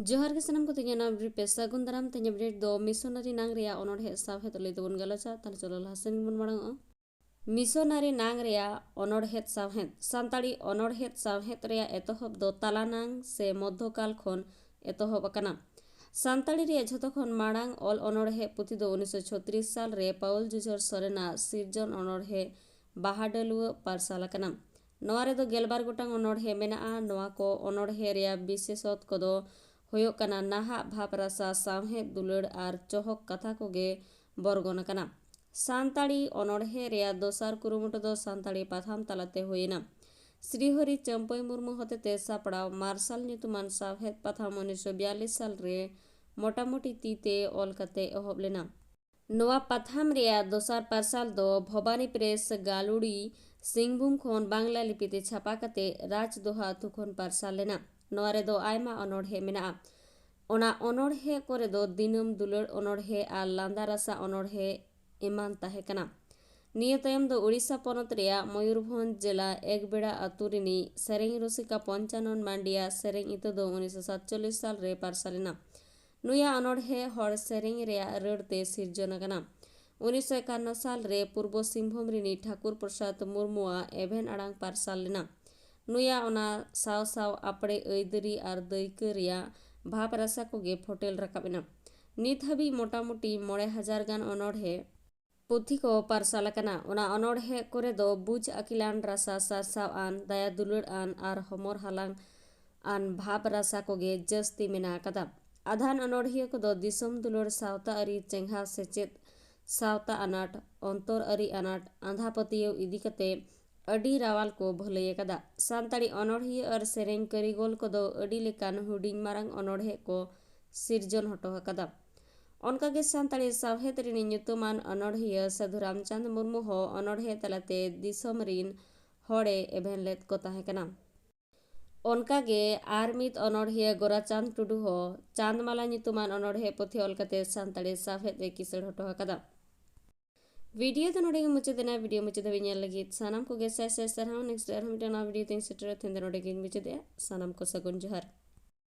जोहार के सनम को तेना अपडेट पे सागुन दाराम तेना अपडेट दो मिशनरी नांग रेया अनोढ़े सावहेद लई दोबन गलचा ताल चलो लासेन बन मांग मिशनरी नांग रेया अनोढ़े सावहेद सानताड़ी अनोढ़े सावहेद रेया एतोहब दो ताला नांग से मध्यकाल खन एतोहब अकना सानताड़ी रे झतो खन मांग ऑल अनोढ़े पुथि दो 1936 साल रे पाउल जुझर सरेना सिरजन अनोढ़े बाहाडलुआ पारसाल अकना नोआ रे दो गेलबार गोटांग अनोढ़े मेना नोआ को अनोढ़े रेया विशेषत को हुयोग कना नाहा भाप रासा सावहेद दुलड़ आर चोहक कथा कोगे बरगन कना सानताड़ी अनोढ़े रेया दोसार कुरुमुटो दो सानताड़ी पाथाम तलाते हुईना श्रीहरि चंपई मुर्मू होते सापड़ाव मार्शल ᱧᱩᱛᱩᱢᱟᱱ सावहेद पाथाम 1942 साल रे मोटामोटी तीते ऑल कते एहब लेना नोआ पाथाम रेया दोसार पार्साल दो भवानी प्रेस गालुड़ी सिंहभूम खन बांग्ला लिपिते छापा कते राज दोहा तुखन पार्साल लेना नोआ रे दो आयमा अनोढ़े मेना ओना अनोढ़े कोरे दो दिनम दुलड़ अनोढ़े आर लांदा रासा अनोढ़े एमान ताहे कना निया तायम दो उड़ीसा पनत रेया मयूरभंज जिला एकबेड़ा आतु रिनी सेरेंग रसिका पंचानन मांडिया सेरेंग इतो दो 1947 साल रे पार्सालेना नुया अनोढ़े हर सेरेंग रेया रड़ते सिरजन कना 1951 साल रे पूर्व सिंहभूम रिनी ठाकुर प्रसाद मुर्मुआ एभेन आड़ांग पार्साल लेना नुया ओना साव साव आपड़े ऐदरी आर दैक रेया भाप रासा कोगे फोटेल रकाबेना नित हाबी मोटामोटी 9,000 गान अनोढ़े पुथि को पार्साल कना ओना अनोढ़े कोरे दो बुझ अकिलान रासा सारसाव आन दया दुलड़ आन आर हमर हालांग आन भाप रासा कोगे जस्ती मेना कदा आधान अनोढ़िया को दो दिसम दुलड़ सावता अरी चेंघा सेचेत सावता अनाट अंतर अरी अनाट आंधापतियो इदी कते अडी रावाल को भलई कदा सानताड़ी अनोढ़िया और सेरेंग करिगोल को दो अडी लेकान हुडिंग मारंग अनोढ़े को सिरजन हटो कदा ओनकागे सानताड़ी सावहेद रिनी ᱧᱩᱛᱩᱢᱟᱱ अनोढ़िया साधु रामचंद मुर्मू हो अनोढ़े तलाते दिसम रिन होड़े एभेन लेत को ताहे कना ओनकागे आर मित अनोढ़िया गोराचांद टुडू हो चांदमाला ᱧᱩᱛᱩᱢᱟᱱ अनोढ़े पुथि ऑल कते सानताड़ी सावहेद किसड़ हटो कदा वीडियो तो नोड़े मुझे देना वीडियो मुझे दबी ᱧᱮᱞ ᱞᱟᱹᱜᱤᱫ ᱥᱟᱱᱟᱢ ᱠᱚᱜᱮ ᱥᱟᱭ ᱥᱟᱭ ᱥᱟᱨᱦᱟᱣ नेक्स्ट ᱟᱨᱦᱚᱸ ᱢᱤᱫᱴᱟᱝ ᱱᱟᱣᱟ वीडियो ᱛᱤᱧ ᱥᱮᱴᱮᱨᱟ ᱛᱮᱦᱮᱧ ᱫᱚ ᱱᱚᱰᱮ ᱜᱤᱧ ᱢᱩᱪᱟᱹᱫᱮᱜᱼᱟ ᱥᱟᱱᱟᱢ ᱠᱚ ᱥᱟᱹᱜᱩᱱ ᱡᱚᱦᱟᱨ।